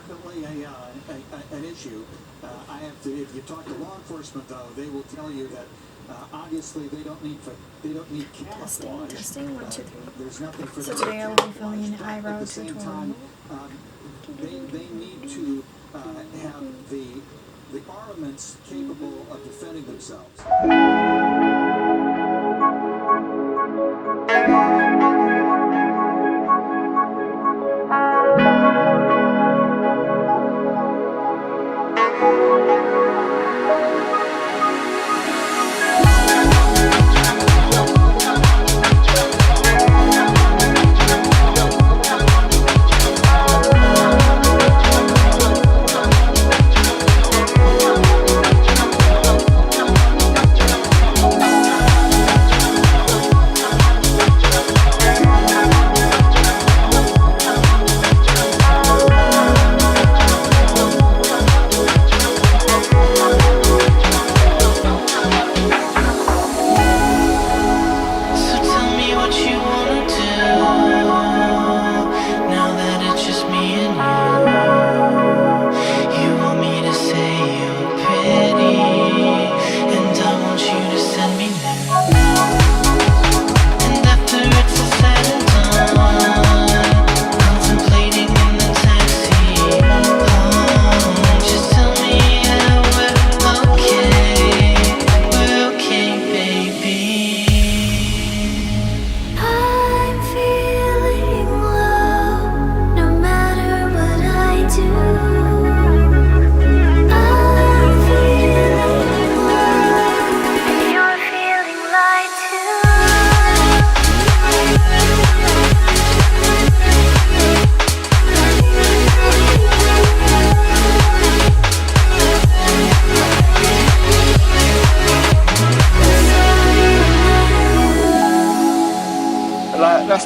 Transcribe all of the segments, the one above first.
definitely an issue. I have to. If you talk to law enforcement, though, they will tell you that obviously they don't need camouflage. Testing, 1, 2, 3. There's nothing for So them today I will be filming an eyebrow at the same time, they need to have the armaments capable of defending themselves.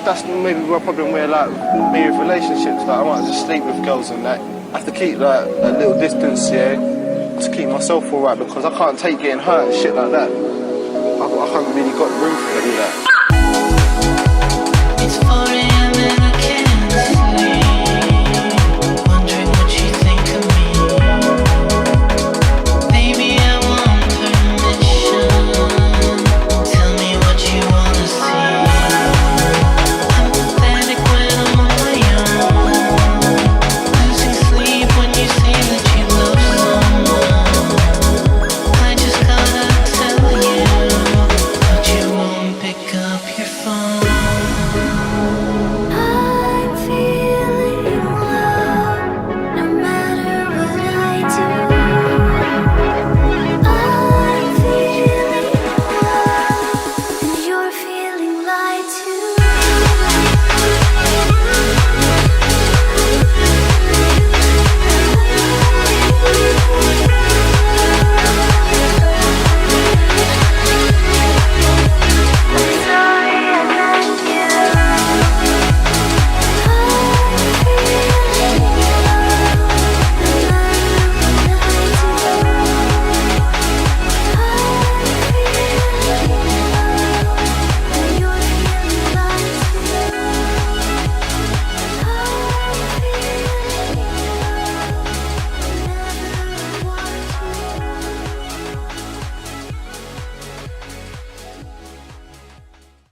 That's maybe my problem with me with relationships. I might just sleep with girls and that. I have to keep a little distance, yeah, to keep myself alright because I can't take getting hurt and shit like that. I haven't really got room for all that.